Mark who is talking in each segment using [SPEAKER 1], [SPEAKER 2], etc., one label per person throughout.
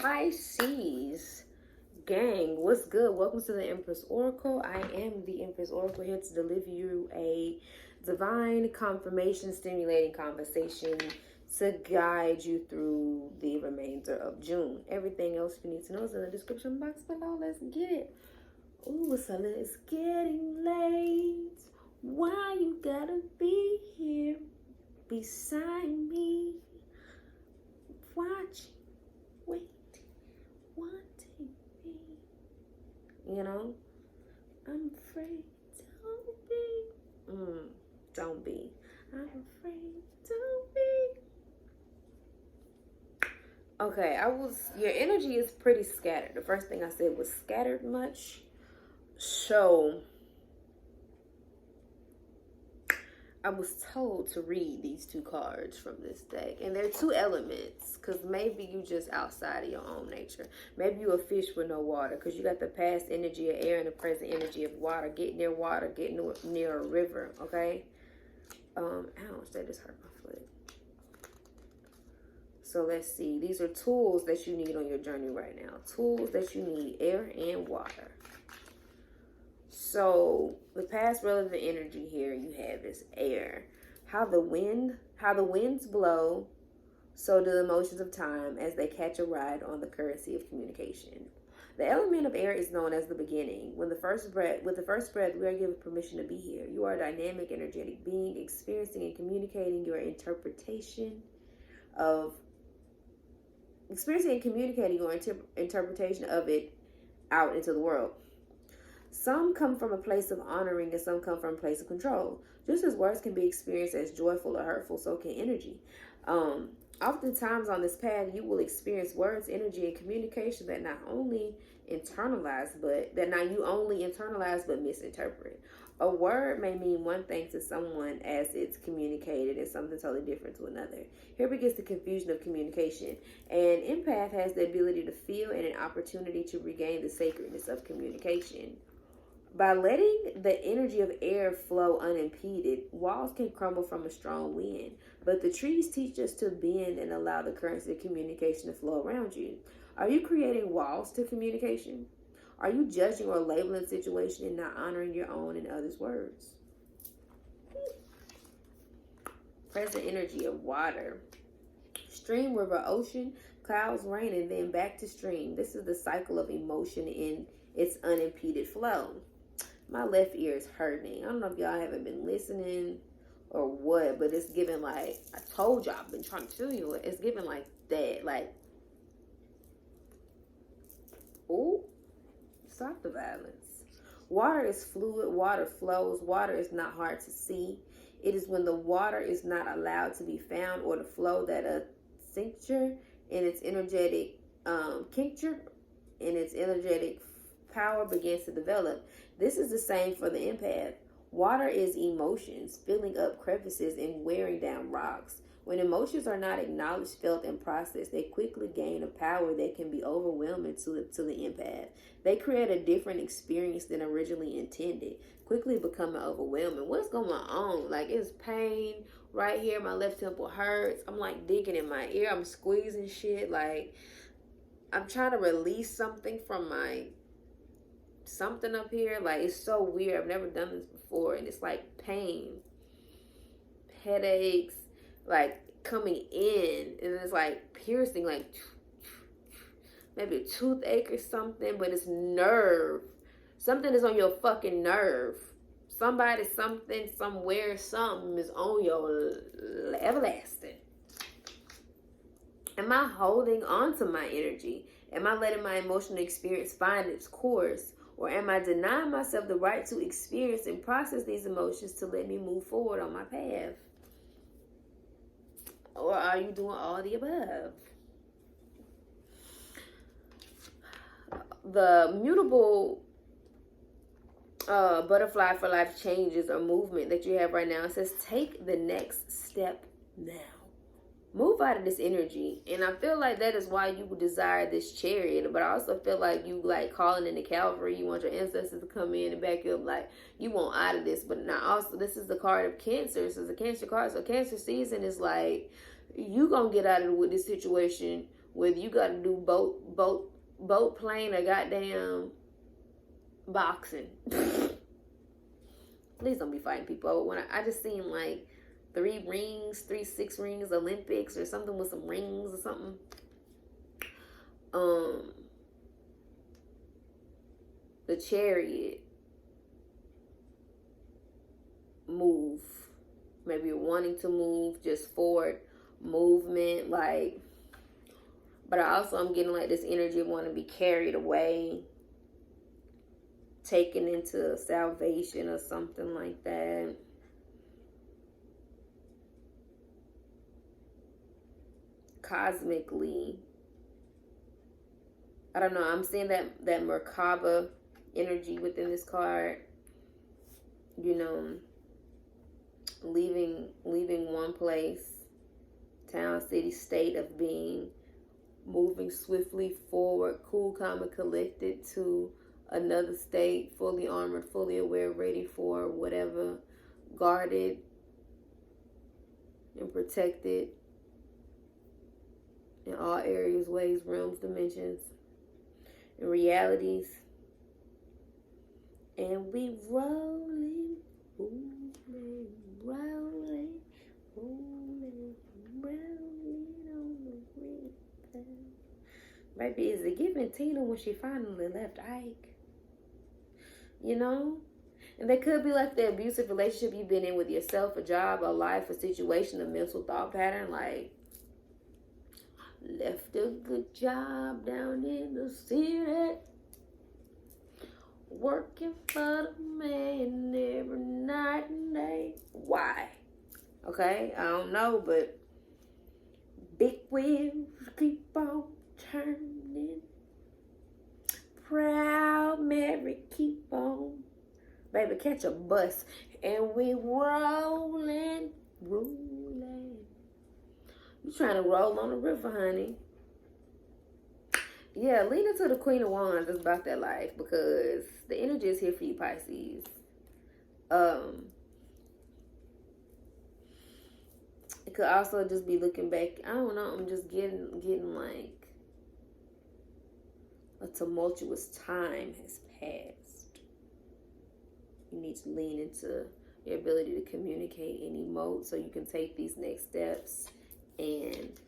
[SPEAKER 1] Pisces gang, what's good? Welcome to the Empress Oracle. I am the Empress Oracle, here to deliver you a divine confirmation stimulating conversation to guide you through the remainder of June. Everything else you need to know is in the description box below. Let's get it. Ooh, so it's getting late. Why you gotta be here beside me? Watch, wait, wanting me. You know, I'm afraid, don't be. Don't be. I'm afraid, don't be. Okay, your energy is pretty scattered. The first thing I said was scattered much. So I was told to read these two cards from this deck. And they're two elements, because maybe you just outside of your own nature. Maybe you a fish with no water, because you got the past energy of air and the present energy of water. Get near water, get near a river, okay? Ouch, that just hurt my foot. So let's see. These are tools that you need on your journey right now. Tools that you need, air and water. So the past relevant energy here you have is air. How the winds blow, so do the motions of time as they catch a ride on the currency of communication. The element of air is known as the beginning. With the first breath, we are given permission to be here. You are a dynamic, energetic being, experiencing and communicating your interpretation of it out into the world. Some come from a place of honoring and some come from a place of control. Just as words can be experienced as joyful or hurtful, so can energy. Oftentimes on this path, you will experience words, energy, and communication that not only internalize, but misinterpret. A word may mean one thing to someone as it's communicated and something totally different to another. Here begins the confusion of communication. An empath has the ability to feel and an opportunity to regain the sacredness of communication. By letting the energy of air flow unimpeded, walls can crumble from a strong wind. But the trees teach us to bend and allow the currents of communication to flow around you. Are you creating walls to communication? Are you judging or labeling a situation and not honoring your own and others' words? Present energy of water. Stream, river, ocean, clouds, rain, and then back to stream. This is the cycle of emotion in its unimpeded flow. My left ear is hurting. I don't know if y'all haven't been listening or what, but it's giving like, I told y'all, I've been trying to tell you, it's giving like that, like, ooh, stop the violence. Water is fluid, water flows, water is not hard to see. It is when the water is not allowed to be found or to flow that a cincture in its energetic power begins to develop. This is the same for the empath. Water is emotions, filling up crevices and wearing down rocks. When emotions are not acknowledged, felt, and processed, they quickly gain a power that can be overwhelming to the empath. They create a different experience than originally intended, quickly becoming overwhelming. What's going on? Like, it's pain right here. My left temple hurts. I'm like digging in my ear. I'm squeezing shit. Like, I'm trying to release something from something up here. Like, it's so weird. I've never done this before, and it's like pain, headaches, like coming in, and it's like piercing, like maybe a toothache or something, but it's nerve. Something is on your fucking nerve. Somebody, something, somewhere, something is on your everlasting. Am I holding on to my energy? Am I letting my emotional experience find its course? Or am I denying myself the right to experience and process these emotions to let me move forward on my path? Or are you doing all the above? The mutable butterfly for life changes or movement that you have right now, it says take the next step now. Move out of this energy. And I feel like that is why you would desire this chariot. But I also feel like you like calling in the Calvary. You want your ancestors to come in and back you up. Like, you want out of this. But now also, this is the card of Cancer. This is a Cancer card. So Cancer season is like, you gonna get out of this situation whether you got to do boat, plane, or goddamn boxing. Please don't be fighting people. When I just seen like 3 6 rings Olympics or something with some rings or something. The Chariot move. Maybe you're wanting to move, just forward movement, like, but I also am getting like this energy of wanting to be carried away, taken into salvation or something like that. Cosmically, I don't know, I'm seeing that Merkaba energy within this card. You know, leaving one place, town, city, state of being, moving swiftly forward, cool, calm, and collected to another state, fully armored, fully aware, ready for whatever, guarded and protected in all areas, ways, realms, dimensions, and realities. And we rolling, rolling, rolling, rolling, rolling on the river. Maybe is it giving Tina when she finally left Ike? You know? And they could be like the abusive relationship you've been in with yourself, a job, a life, a situation, a mental thought pattern, like, left a good job down in the city, working for the man every night and day. Why? Okay, I don't know, but big wheels keep on turning. Proud Mary, keep on. Baby, catch a bus. And we rolling, rolling. You trying to roll on the river, honey. Yeah, lean into the Queen of Wands. It's about that life because the energy is here for you, Pisces. It could also just be looking back. I don't know. I'm just getting like a tumultuous time has passed. You need to lean into your ability to communicate and emote so you can take these next steps. And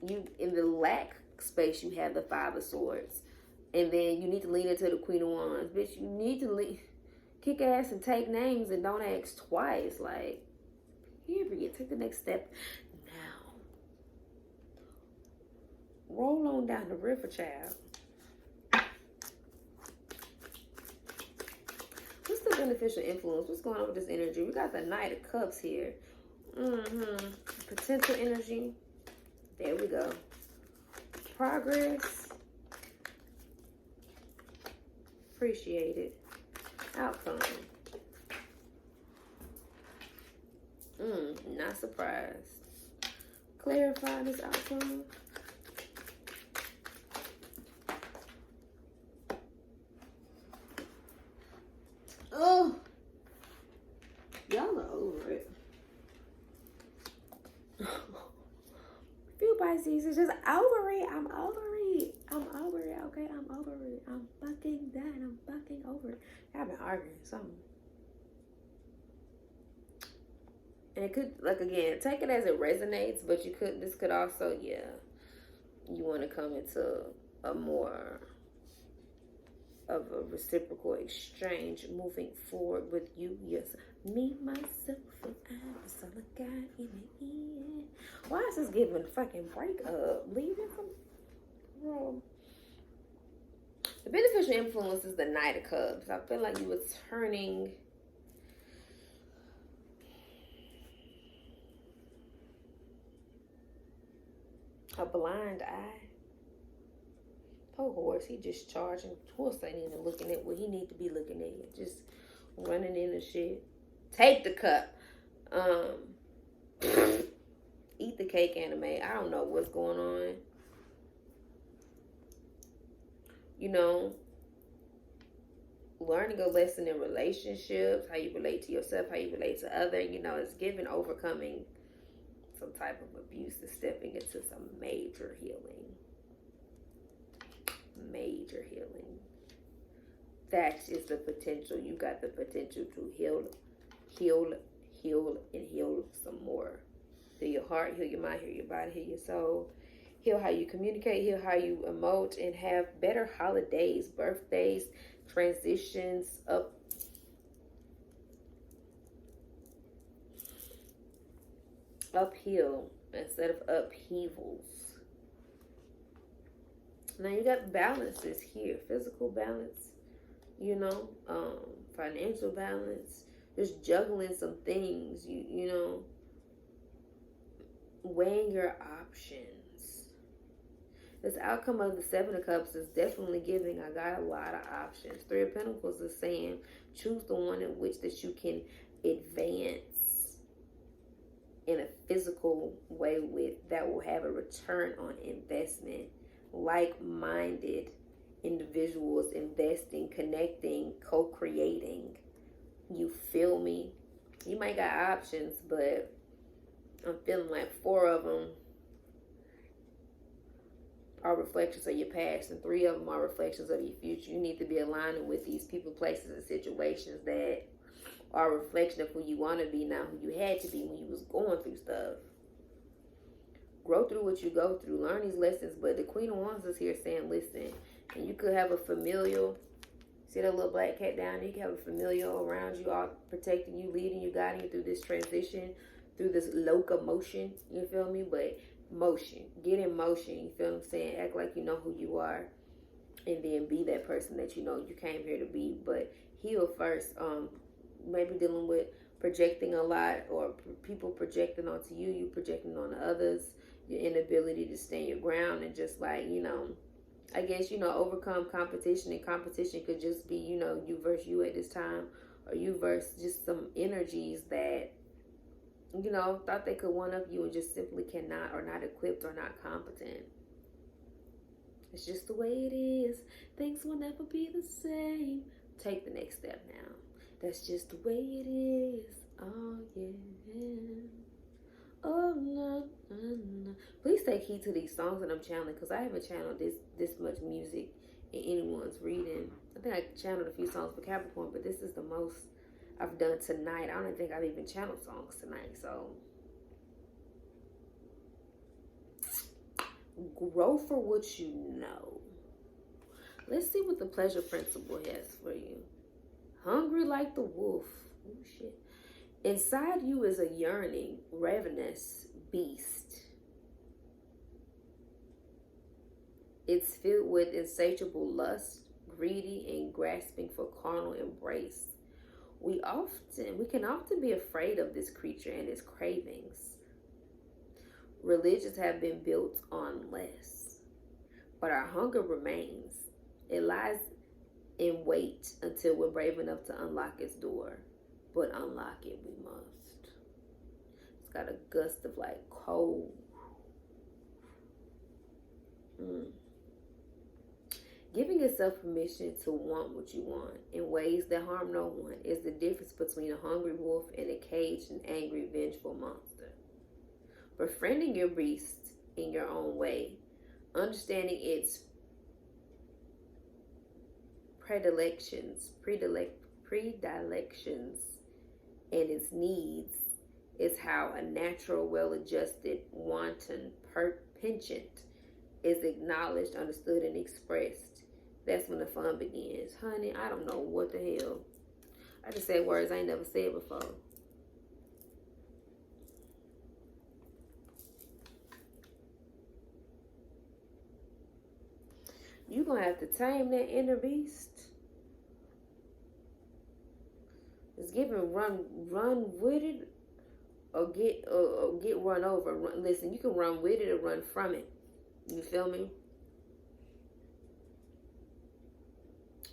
[SPEAKER 1] you in the lack space, you have the 5 of Swords, and then you need to lean into the Queen of Wands. Bitch, you need to kick ass and take names and don't ask twice. Like, period. Take the next step now. Roll on down the river, child. What's the beneficial influence? What's going on with this energy? We got the Knight of Cups here. Potential energy. There we go. Progress. Appreciate it. Outcome. Not surprised. Clarify this outcome. Oh, y'all are over it. Few Pisces is just over it. I'm over it. I'm over it. Okay, I'm over it. I'm fucking done. I'm fucking over it. I've been arguing something. And it could, like, again, take it as it resonates, but this could also, yeah, you want to come into a more of a reciprocal exchange moving forward with you. Yes, me, myself, and I. That's all I got in the end. Why is this giving fucking breakup? Leaving some room. The beneficial influence is the Knight of Cups. I feel like you were turning a blind eye. Poor horse, he just charging. Horse ain't even looking at what he need to be looking at. Just running into shit. Take the cup. Eat the cake, anime. I don't know what's going on. You know, learning a lesson in relationships, how you relate to yourself, how you relate to others. You know, it's giving overcoming some type of abuse is stepping into some major healing. Major healing. That is the potential. You got the potential to heal, and heal some more. Heal your heart, heal your mind, heal your body, heal your soul. Heal how you communicate, heal how you emote, and have better holidays, birthdays, transitions, uphill instead of upheavals. Now you got balances here. Physical balance, financial balance. Just juggling some things, weighing your options. This outcome of the Seven of Cups is definitely giving. I got a lot of options. Three of Pentacles is saying choose the one in which that you can advance in a physical way with, that will have a return on investment. Like-minded individuals investing, connecting, co-creating. You feel me? You might got options, but I'm feeling like 4 of them are reflections of your past, and 3 of them are reflections of your future. You need to be aligning with these people, places, and situations that are a reflection of who you want to be now, who you had to be when you was going through stuff. Grow through what you go through. Learn these lessons. But the Queen of Wands is here saying, listen, and you could have a familial. See that little black cat down there? You can have a familial around you, all protecting you, leading you, guiding you through this transition, through this locomotion. You feel me? But motion. Get in motion. You feel what I'm saying? Act like you know who you are. And then be that person that you know you came here to be. But heal first. Maybe dealing with projecting a lot, or people projecting onto you, you projecting on others. Your inability to stand your ground, and just like, I guess, overcome competition. And competition could just be, you versus you at this time, or you versus just some energies that, thought they could one up you and just simply cannot, or not equipped, or not competent. It's just the way it is. Things will never be the same. Take the next step now. That's just the way it is. Oh, yeah. Oh, no, no, no. Please take heed to these songs that I'm channeling, because I haven't channeled this much music in anyone's reading. I think I channeled a few songs for Capricorn, but this is the most I've done tonight. I don't think I've even channeled songs tonight. So grow for what you know. Let's see what the pleasure principle has for you. Hungry like the wolf. Oh, shit. Inside you is a yearning, ravenous beast. It's filled with insatiable lust, greedy, and grasping for carnal embrace. We can often be afraid of this creature and its cravings. Religions have been built on less, but our hunger remains. It lies in wait until we're brave enough to unlock its door. But unlock it we must. It's got a gust of like cold. Giving yourself permission to want what you want in ways that harm no one is the difference between a hungry wolf and a caged and angry, vengeful monster. Befriending your beast in your own way, understanding its predilections, and its needs is how a natural, well-adjusted, wanton penchant is acknowledged, understood, and expressed. That's when the fun begins. Honey, I don't know what the hell. I just said words I ain't never said before. You're going to have to tame that inner beast. It's giving run with it, or get run over. Listen, you can run with it or run from it. You feel me?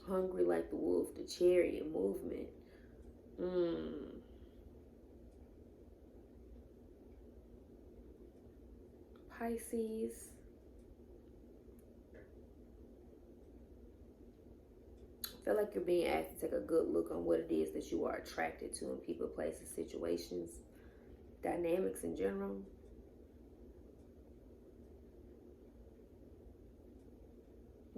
[SPEAKER 1] Hungry like the wolf, the chariot movement. Pisces. I feel like you're being asked to take a good look on what it is that you are attracted to in people, places, situations, dynamics in general.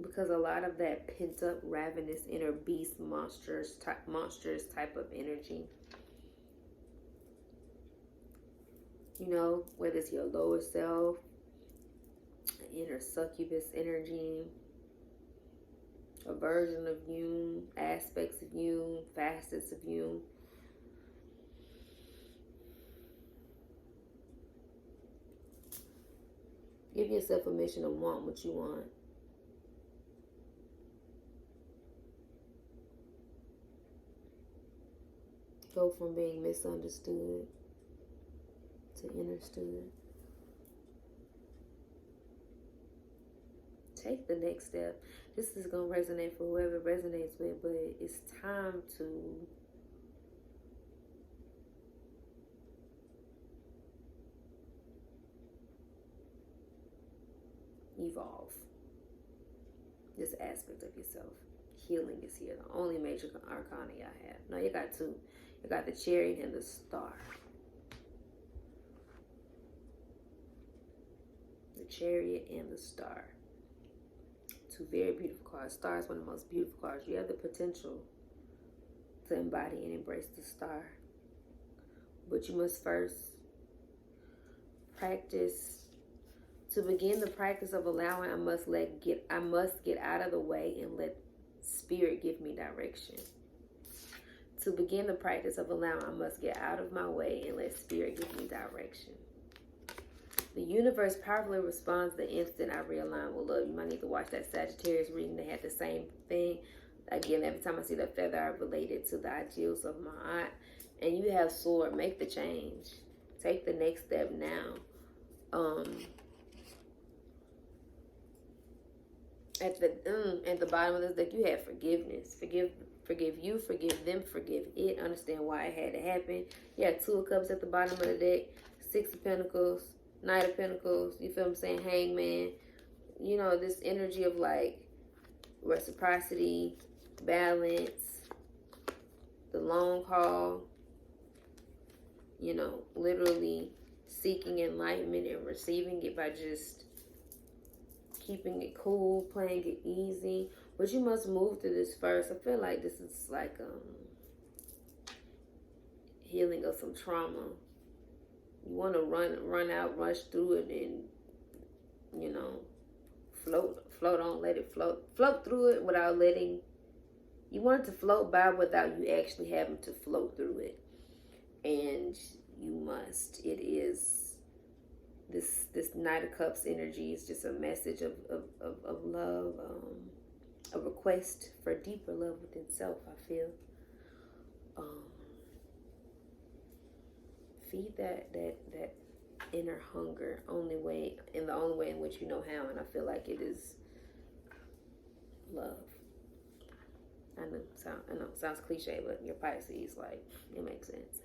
[SPEAKER 1] because a lot of that pent up, ravenous inner beast, monstrous type of energy. You know, whether it's your lower self, inner succubus energy, a version of you, aspects of you, facets of you. Give yourself permission to want what you want. Go from being misunderstood to understood. Take the next step. This is going to resonate for whoever it resonates with, but it's time to evolve this aspect of yourself. Healing is here. The only major arcana y'all have. No, you got two. You got the Chariot and the Star. The Chariot and the Star. Two very beautiful cards. Star is one of the most beautiful cards. You have the potential to embody and embrace the star. But you must first practice. To begin the practice of allowing, I must get out of the way and let Spirit give me direction. To begin the practice of allowing, I must get out of my way and let Spirit give me direction. The universe powerfully responds the instant I realign with love. You might need to watch that Sagittarius reading. They had the same thing. Again, every time I see that feather, I relate it to the ideals of my aunt. And you have Sword. Make the change. Take the next step now. At the bottom of this deck, you have forgiveness. Forgive you, forgive them, forgive it. Understand why it had to happen. You have Two of Cups at the bottom of the deck. Six of Pentacles. Knight of Pentacles. You feel what I'm saying? Hangman. You know, this energy of like reciprocity, balance, the long haul. You know, literally seeking enlightenment and receiving it by just keeping it cool, playing it easy. But you must move through this first. I feel like this is like healing of some trauma. You want to run out, rush through it, and you know, float on, let it float through it without letting. You want it to float by without you actually having to float through it, and you must. It is this Knight of Cups energy is just a message of love, a request for deeper love within self. I feel. Feed that inner hunger the only way in which you know how, and I feel like it is love. I know it sounds cliche, but your Pisces, like, it makes sense.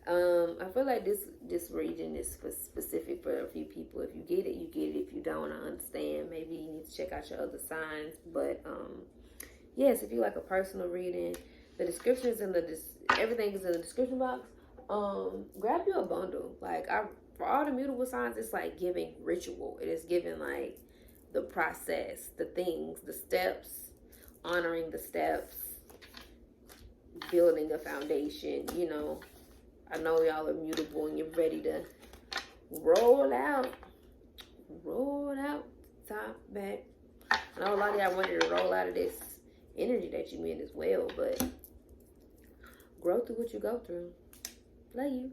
[SPEAKER 1] I feel like this reading is specific for a few people. If you get it, you get it. If you don't, I understand. Maybe you need to check out your other signs. But yes, if you like a personal reading, the description is everything is in the description box. Grab you a bundle. Like, for all the mutable signs, it's like giving ritual. It is giving like the process, the things, the steps, honoring the steps, building a foundation. You know, I know y'all are mutable and you're ready to roll out, top, back. I know a lot of y'all wanted to roll out of this energy that you in as well, but grow through what you go through. Love you.